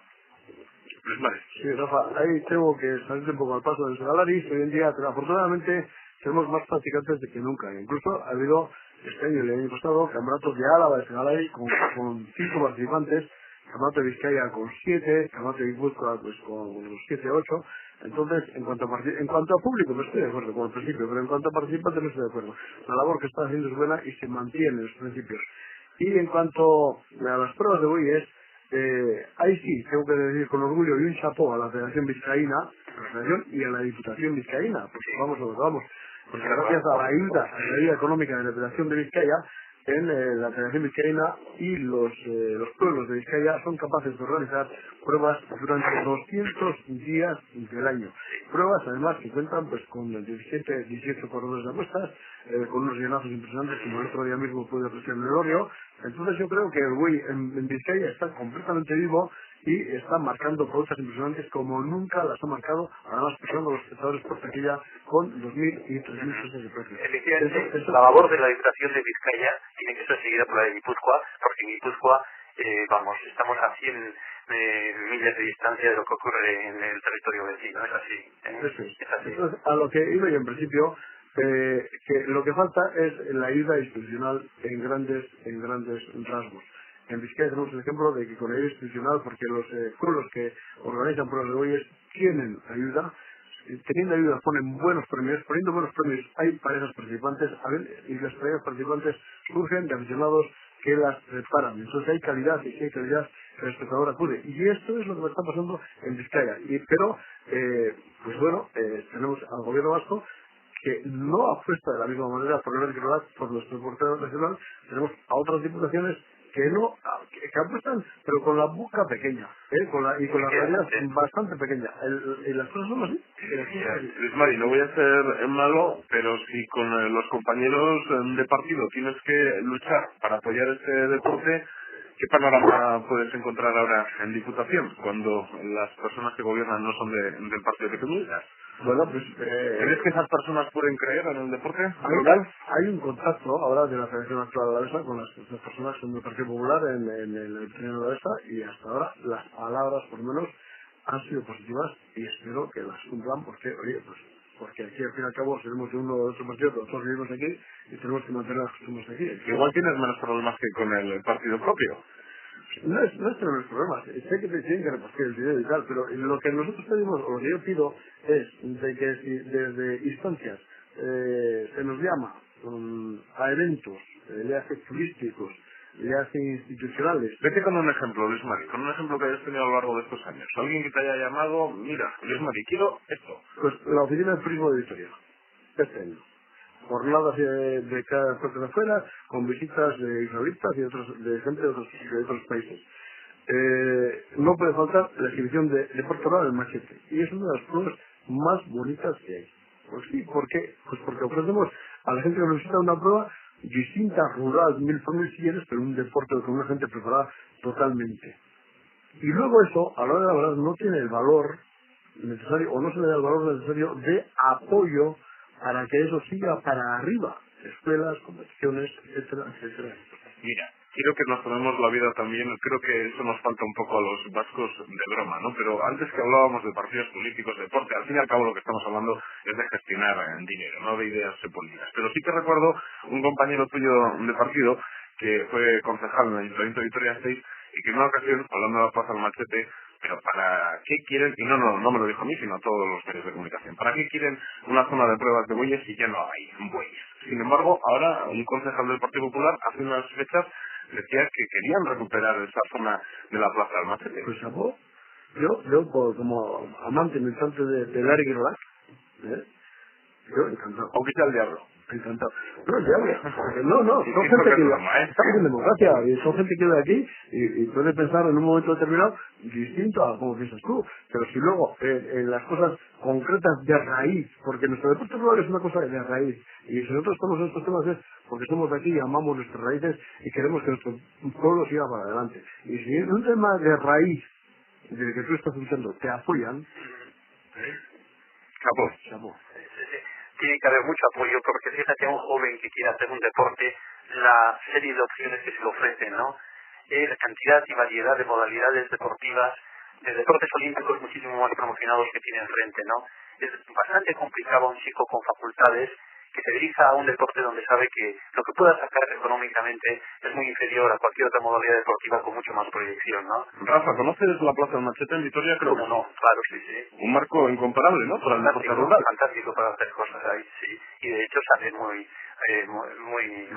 Vale. Sí, Rafa, ahí tengo que salir un poco al paso de los egalaris. Hoy en día, afortunadamente, tenemos más practicantes de que nunca. Incluso ha habido este año y el año pasado campeonatos de Álava de Segalari con 5 participantes, campeonato de Vizcaya con 7, campeonato de Guipúzcoa pues con los 7, 8. Entonces, en cuanto a público, no estoy de acuerdo con el principio, pero en cuanto a participantes no estoy de acuerdo. La labor que está haciendo es buena y se mantiene los principios. Y en cuanto a las pruebas de bueyes, ahí sí, tengo que decir con orgullo y un chapó a la Federación Vizcaína, a la Federación y a la Diputación Vizcaína, porque vamos a lo que vamos. Porque gracias a la ayuda económica de la Federación de Vizcaya, la Federación Vizcaína y los pueblos de Vizcaya son capaces de organizar pruebas durante 200 días del año. Pruebas además que cuentan pues con 18 corredores de apuestas, con unos llenazos impresionantes como el otro día mismo pude apreciar en el Orio. Entonces yo creo que el buey en Vizcaya está completamente vivo y está marcando pautas impresionantes como nunca las ha marcado, además pasando los espectadores por taquilla con 2.000 y 3.000 pesos de precio. Efectivamente, la labor de la Diputación de Vizcaya tiene que ser seguida por la de Guipúzcoa, porque en Guipúzcoa, estamos a 100 miles de distancia de lo que ocurre en el territorio vecino. Es así. Eso es. Es así. Entonces, a lo que iba yo en principio, que lo que falta es la ayuda institucional en grandes rasgos. En Vizcaya tenemos el ejemplo de que con ayuda institucional, porque los pueblos que organizan pruebas de bueyes tienen ayuda, teniendo ayuda ponen buenos premios, poniendo buenos premios hay parejas participantes, y las parejas participantes surgen de aficionados que las preparan. Entonces hay calidad, y si hay calidad, el espectador acude. Y esto es lo que me está pasando en Vizcaya. Pero, pues bueno, tenemos al gobierno vasco que no apuesta de la misma manera por el rural, por nuestro deporte nacional. Tenemos a otras diputaciones que no, que apuestan, pero con la boca pequeña, con la realidad bastante pequeña. Y las cosas son así. Luis Mari, no voy a ser malo, pero si con los compañeros de partido tienes que luchar para apoyar este deporte, ¿qué panorama puedes encontrar ahora en Diputación, cuando las personas que gobiernan no son del partido que tú miras? Bueno, pues... ¿Crees que esas personas pueden creer en el deporte rural? Hay un contacto ahora de la Federación Actual Alavesa con las personas que son del Partido Popular en el Pleno de Alavesa, y hasta ahora las palabras, por lo menos, han sido positivas, y espero que las cumplan, porque, oye, pues porque aquí al fin y al cabo seremos de uno o de otro partido, pero todos vivimos aquí y tenemos que mantener las costumbres aquí. Igual tienes menos problemas que con el partido propio. No es tener los problemas, sé que te tienen que repartir el dinero y tal, pero lo que nosotros pedimos, o lo que yo pido, es de que si desde instancias se nos llama a eventos, ya sea turísticos, ya sea institucionales. Vete con un ejemplo, Luis Mari, con un ejemplo que hayas tenido a lo largo de estos años. Alguien que te haya llamado, mira, Luis Mari, quiero esto. Pues la oficina de turismo de Vitoria, este año. Jornadas de cada parte de afuera, con visitas de israelitas y de gente de otros países. No puede faltar la exhibición de deporte rural en Machete, y es una de las pruebas más bonitas que hay. Pues sí, ¿por qué? Pues porque ofrecemos a la gente que nos visita una prueba distinta, rural, mil formas si quieres, pero un deporte con una gente preparada totalmente. Y luego eso, a la hora de la verdad, no tiene el valor necesario, o no se le da el valor necesario de apoyo para que eso siga para arriba. Escuelas, competiciones, etcétera, etcétera. Mira, quiero que nos tomemos la vida también, creo que eso nos falta un poco a los vascos de broma, ¿no? Pero antes que hablábamos de partidos políticos, deporte, al fin y al cabo lo que estamos hablando es de gestionar dinero, no de ideas políticas. Pero sí que recuerdo un compañero tuyo de partido que fue concejal en el Ayuntamiento de Vitoria-Gasteiz y que en una ocasión, hablando de la Plaza del Machete, pero ¿para qué quieren? Y no me lo dijo a mí, sino a todos los medios de comunicación. ¿Para qué quieren una zona de pruebas de bueyes si ya no hay bueyes? Sin embargo, ahora un concejal del Partido Popular, hace unas fechas, decía que querían recuperar esa zona de la Plaza del Machete. Pues yo como amante militante de Ari Guirolac, yo encantado. Aunque sea el diablo. Encantado. No, el diablo. No, son gente que estamos en democracia, y son gente que vive aquí y puede pensar en un momento determinado distinto a como piensas tú. Pero si luego en las cosas concretas de raíz, porque nuestro deporte rural es una cosa de raíz, y si nosotros estamos en estos temas es porque somos de aquí y amamos nuestras raíces y queremos que nuestro pueblo siga para adelante. Y si en un tema de raíz del que tú estás luchando te apoyan, Chapó. Tiene que haber mucho apoyo, porque fíjate, a un joven que quiere hacer un deporte, la serie de opciones que se le ofrecen, ¿no? La cantidad y variedad de modalidades deportivas, de deportes olímpicos muchísimo más promocionados que tiene enfrente, ¿no? Es bastante complicado a un chico con facultades que se dirija a un deporte donde sabe que lo que pueda sacar económicamente es muy inferior a cualquier otra modalidad deportiva con mucho más proyección, ¿no? Rafa, ¿conoces la Plaza del Machete en Vitoria? Creo que no, claro, sí. Un marco incomparable, ¿no? Para el deporte rural. Fantástico para hacer cosas ahí, sí. Y de hecho salen muy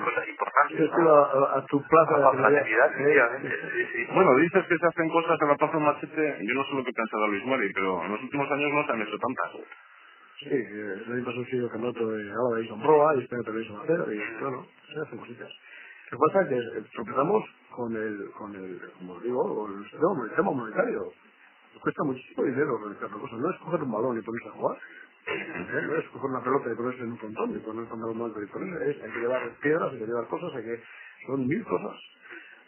cosas importantes. Yo estoy a tu plaza de actividad, efectivamente, sí. Bueno, dices que se hacen cosas en la Plaza del Machete, yo no sé lo que pensaba Luis Mari, pero en los últimos años no se han hecho tantas. Sí, el año pasado sí, el campeonato de ahora de Isonproa, y este año también se va a hacer, y claro, se hacen cositas. Lo que pasa es que tropezamos con el, como digo, con el tema monetario. Nos cuesta muchísimo dinero realizar las cosas. No es coger un balón y ponerse a jugar, no es coger una pelota y ponerse en un frontón y poner un pantalón blanco y ponerse, hay que llevar piedras, hay que llevar cosas, son mil cosas.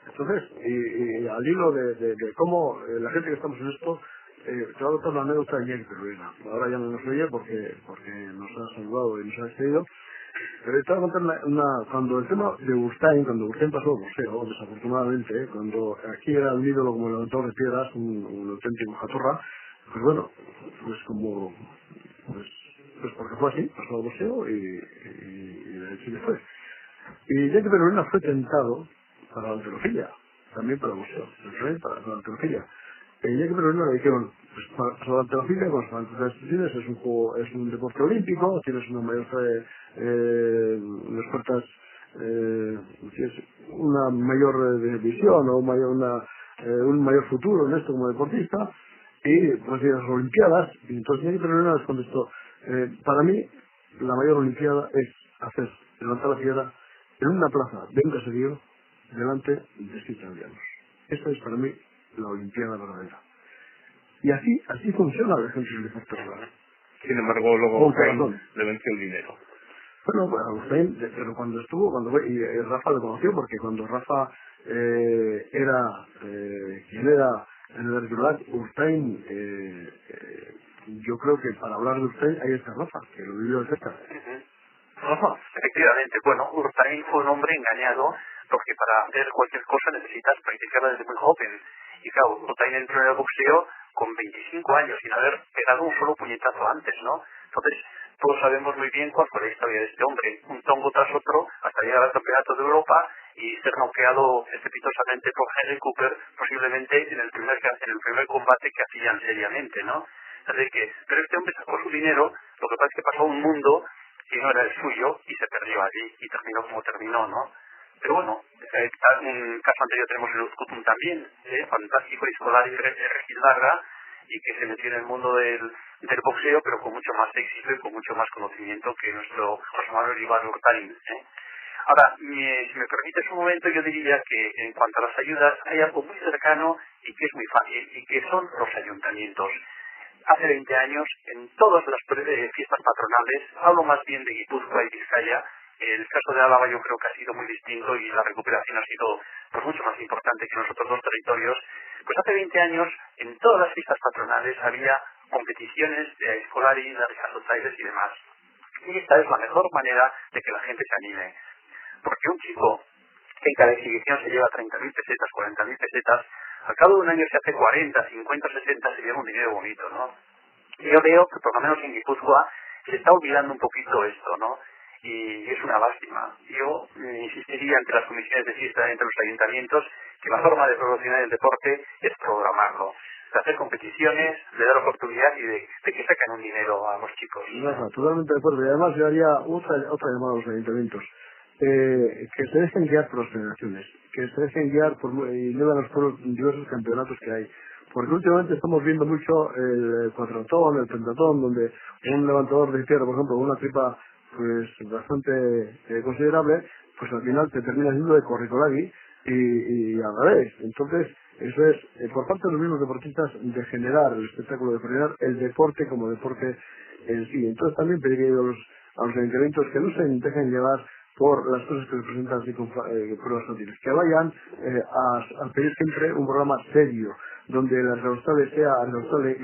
Entonces, y al hilo de cómo la gente que estamos en esto, te voy a contar una anécdota de Iñaki Peruena. Ahora ya no nos oye porque nos ha saludado y nos ha despedido. te voy a contar cuando el tema de cuando Urtain pasó al boxeo, desafortunadamente, cuando aquí era un ídolo como el levantador de piedras, un auténtico jatorra, pues bueno, pues porque fue así, pasó al boxeo y así le fue. Y Jackie Perurena fue tentado para la halterofilia, también para el boxeo, para la halterofilia. Ya que Perurena le dijeron, pues para la halterofilia, con las disciplinas es un deporte olímpico, tienes una mayor unas puertas, tienes una mayor visión o un mayor futuro en esto como deportista, y pues ir a las Olimpiadas. Y entonces Jackie Perurena les contestó, para mí la mayor Olimpiada es levantar la piedra en una plaza de un caserío delante de 7 aldeanos. Esta es para mí la Olimpiada verdadera. Y así funciona la gente del deporte rural. Sin embargo, luego Urtain le venció el dinero. Bueno, Urtain, pero cuando fue, y Rafa lo conoció, porque cuando Rafa era quien era en el Rural, Urtain, yo creo que para hablar de Urtain ahí está Rafa, que lo vivió de cerca. Rafa, efectivamente, bueno, Urtain fue un hombre engañado, porque para hacer cualquier cosa necesitas practicarla desde muy joven. Y claro, Urtain entró en el boxeo con 25 años sin haber pegado un solo puñetazo antes, ¿no? Entonces, todos sabemos muy bien cuál fue la historia de este hombre, un tongo tras otro, hasta llegar al campeonato de Europa y ser noqueado estrepitosamente por Henry Cooper, posiblemente en el primer combate que hacían seriamente, ¿no? Así que, pero este hombre sacó su dinero, lo que pasa es que pasó a un mundo que no era el suyo y se perdió allí y terminó como terminó, ¿no? Pero bueno, un caso anterior tenemos el Uzcutum también, fantástico escolar y Regis Larga, y que se metió en el mundo del boxeo, pero con mucho más éxito y con mucho más conocimiento que nuestro José Manuel Iván Urtain. Ahora, si me permites un momento, yo diría que en cuanto a las ayudas, hay algo muy cercano y que es muy fácil, y que son los ayuntamientos. Hace 20 años, en todas las fiestas patronales, hablo más bien de Guipúzcoa y Vizcaya. El caso de Álava yo creo que ha sido muy distinto y la recuperación ha sido pues mucho más importante que en los otros dos territorios. Pues hace 20 años, en todas las fiestas patronales había competiciones de escolari, de risasotailes y demás. Y esta es la mejor manera de que la gente se anime. Porque un chico que en cada exhibición se lleva 30.000 pesetas, 40.000 pesetas, al cabo de un año se hace 40, 50, 60, se lleva un dinero bonito, ¿no? Y yo veo que por lo menos en Guipúzcoa se está olvidando un poquito esto, ¿no? Y es una lástima. Yo insistiría ante las comisiones de fiesta, entre los ayuntamientos, que la forma de promocionar el deporte es programarlo, de hacer competiciones, de dar oportunidad y de que saquen un dinero a los chicos. Rafa, totalmente de acuerdo. Y además yo haría otra llamada a los ayuntamientos. Que se dejen guiar por las federaciones, que se dejen guiar y llevan los diversos campeonatos que hay. Porque últimamente estamos viendo mucho el cuatratón, el pentatón, donde un levantador de izquierda, por ejemplo, con una tripa pues bastante considerable, pues al final te termina siendo de corricolari y al revés. Entonces, eso es, por parte de los mismos deportistas, de generar el espectáculo, de generar el deporte como deporte en sí. Entonces también pediría a los ayuntamientos que no se dejen llevar por las cosas que representan así con pruebas fáciles, que vayan a pedir siempre un programa serio, donde la responsable sea responsable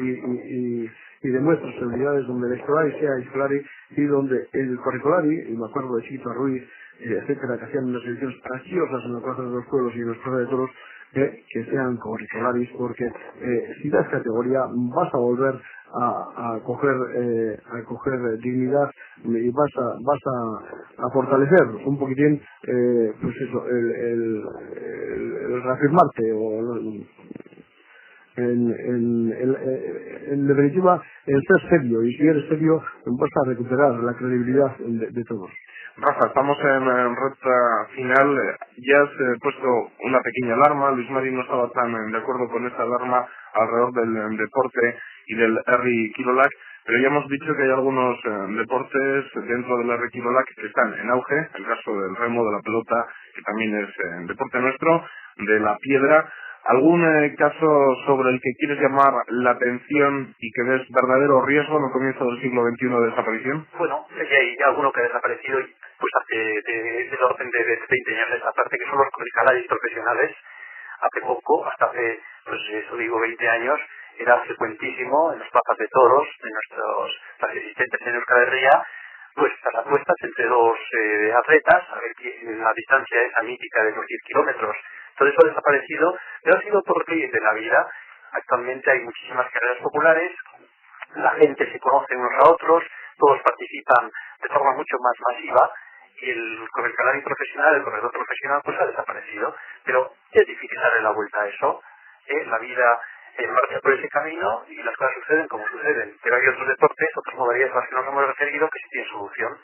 y demuestre sus habilidades, donde el escolari sea escolari y donde el curriculari, y me acuerdo de Chiquito Ruiz, etcétera, que hacían unas ediciones preciosas en la Plaza de los Pueblos y en los Plazas de Toros, que sean curricularis, porque si das categoría vas a volver a coger dignidad y vas a fortalecer un poquitín pues eso, el reafirmarte o en definitiva el ser serio, y si eres serio vas a recuperar la credibilidad de todos. Rafa, estamos en recta final. Ya has puesto una pequeña alarma. Luis Mari no estaba tan de acuerdo con esta alarma alrededor del deporte y del R. Quirolac, pero ya hemos dicho que hay algunos deportes dentro del R. Quirolac que están en auge. El caso del remo, de la pelota, que también es deporte nuestro, de la piedra. ¿Algún caso sobre el que quieres llamar la atención y que ves verdadero riesgo en el comienzo del siglo XXI de desaparición? Bueno, hay alguno que ha desaparecido pues hace del orden de 20 años esta parte, que son los calaris profesionales. Hace poco, hasta hace, pues eso digo, 20 años, era frecuentísimo en las plazas de toros, de nuestros asistentes en Euskal Herria, pues estas apuestas entre dos atletas, a ver quién la distancia esa mítica de los 10 kilómetros. Todo eso ha desaparecido, pero ha sido por leyes de la vida. Actualmente hay muchísimas carreras populares, la gente se conoce unos a otros, todos participan de forma mucho más masiva, y con el canal profesional, el corredor profesional, pues ha desaparecido. Pero es difícil darle la vuelta a eso. La vida marcha por ese camino y las cosas suceden como suceden. Pero hay otros deportes, otras modalidades a las que nos hemos referido que sí tienen solución.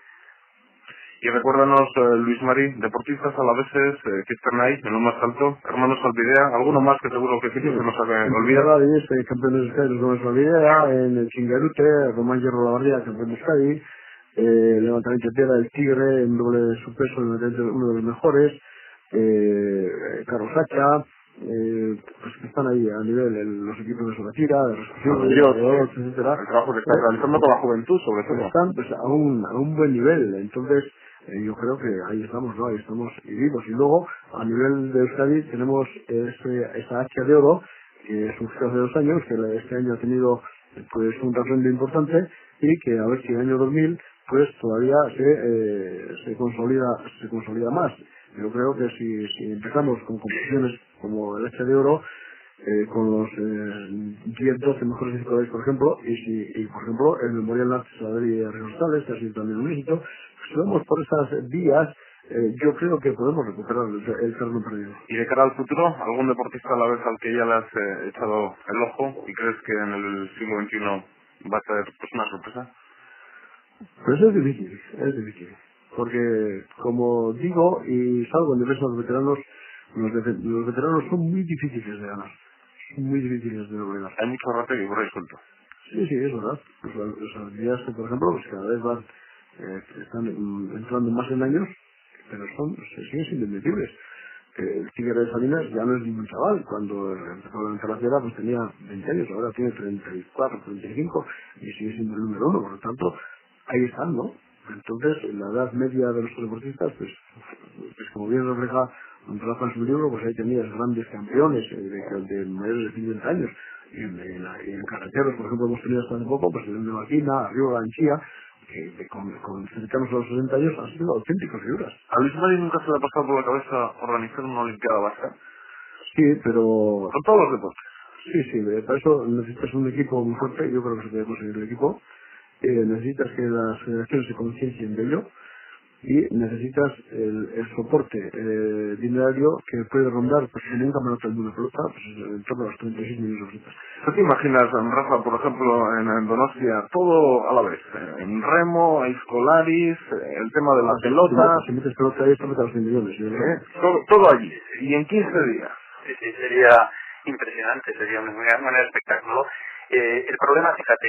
Y recuérdanos, Luis Mari, deportistas alaveses que están ahí, en lo más alto, hermanos Albidea, alguno más que seguro que sí que se nos ha olvidado. Campeones de Euskadi, Román Albidea, en el Chingarute, Román Hierro Lavarría, campeón de Euskadi, levantamiento de piedra del Tigre, en doble de su peso, uno de los mejores, Carlos Hacha, pues que están ahí a nivel los equipos de Solatira, de Rescisión, etcétera. El trabajo que están realizando con la juventud, sobre todo. Están pues, a un buen nivel, entonces yo creo que ahí estamos, ¿no? Ahí estamos y vivos. Y luego, a nivel de Euskadi, tenemos esa hacha de oro, que surgió hace 2 años, que este año ha tenido pues un refrendo importante, y que a ver si en el año 2000 pues todavía se consolida más. Yo creo que si empezamos con competiciones como el hacha de oro, con los 10-12 mejores indicadores, por ejemplo, y por ejemplo el Memorial Narcis y Rosales, que ha sido también un éxito, si vamos por esas vías, yo creo que podemos recuperar el terreno perdido. Y de cara al futuro, ¿algún deportista a la vez al que ya le has echado el ojo y crees que en el siglo XXI va a ser pues una sorpresa? Pues es difícil, porque como digo y salgo en defensa de los veteranos, los veteranos son muy difíciles de ganar, muy difíciles de lograr. Hay mucho rato y por ahí suelto. Sí, es verdad. Las habilidades que, por ejemplo, pues cada vez van, están entrando más en años, pero siguen siendo invencibles. El Tigre de Salinas ya no es ningún chaval. Cuando empezó la carretera pues tenía 20 años, ahora tiene 34, 35 y sigue siendo el número 1. Por lo tanto, ahí están, ¿no? Entonces, la edad media de los deportistas, pues como bien refleja Rafa en su libro, pues ahí tenías grandes campeones de mayores de 50 años. Y en carreteros, por ejemplo, hemos tenido hasta hace poco, pues el de Maquina, Río Ganchía, que con cercanos a los 60 años han sido auténticas figuras. ¿A Luis Mari nunca se le ha pasado por la cabeza organizar una Olimpiada Vasca? Sí, pero... Con todos los deportes. Sí, para eso necesitas un equipo muy fuerte, yo creo que se puede conseguir el equipo. Necesitas que las federaciones se conciencien de ello y necesitas el soporte dinerario que puede rondar pues, en un campeonato del mundo de pelota pues, en torno a los 36 millones de pesetas. ¿Tú te imaginas, Rafa, por ejemplo, en Donostia, todo a la vez? En remo, hay escolaris, el tema de la pelota... Si metes pelota ahí, esto mete a los 100 millones. Todo allí. Y en 15 días. Sí, sería impresionante, sería un espectáculo. El problema, fíjate,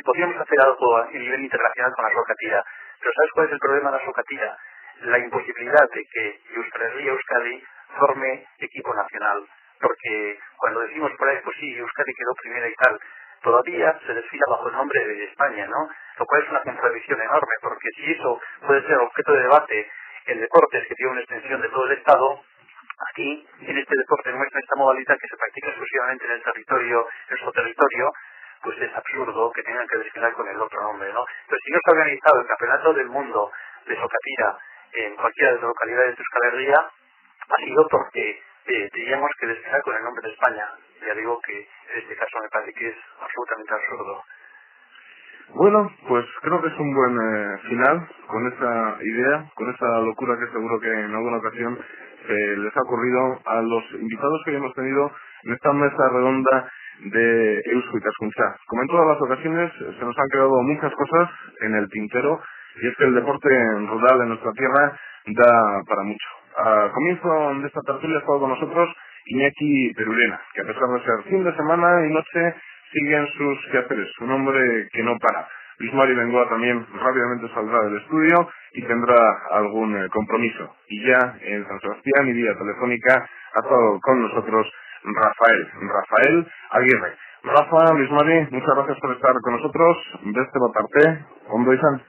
podríamos hacer algo a nivel internacional con la socatira, pero ¿sabes cuál es el problema de la socatira? La imposibilidad de que Euskadi forme equipo nacional, porque cuando decimos por ahí, pues sí, Euskadi quedó primera y tal, todavía se desfila bajo el nombre de España, ¿no? Lo cual es una contradicción enorme, porque si eso puede ser objeto de debate en deportes que tiene una extensión de todo el Estado, aquí, en este deporte nuestro, esta modalidad que se practica exclusivamente en el territorio, en su territorio, pues es absurdo que tengan que desfilar con el otro nombre, ¿no? Pero si no está organizado el campeonato del mundo de socatira en cualquiera de las localidades de Euskal Herria, ha sido porque teníamos que desfilar con el nombre de España. Ya digo que en este caso me parece que es absolutamente absurdo. Bueno, pues creo que es un buen final con esa idea, con esa locura que seguro que en alguna ocasión les ha ocurrido a los invitados que hemos tenido en esta mesa redonda de Eusko Ikaskuntza. Como en todas las ocasiones, se nos han quedado muchas cosas en el tintero y es que el deporte rural en nuestra tierra da para mucho. A comienzo de esta tertulia ha estado con nosotros Iñaki Perurena, que a pesar de ser fin de semana y noche sigue en sus quehaceres, un hombre que no para. Luis Mari Bengoa también rápidamente saldrá del estudio y tendrá algún compromiso. Y ya en San Sebastián y vía telefónica ha estado con nosotros Rafael Aguirre. Rafa, Luis Mari, muchas gracias por estar con nosotros. Beste batarte, ondo izan.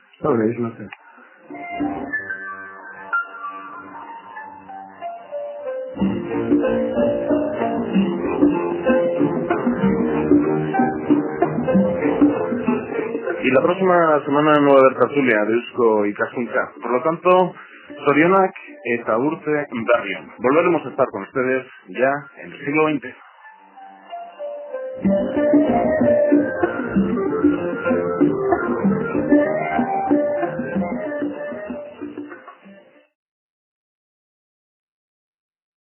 Y la próxima semana no va a haber tertulia de Eusko Ikaskuntza. Por lo tanto, zorionak eta urte berrion. Volveremos a estar con ustedes ya en el siglo XX.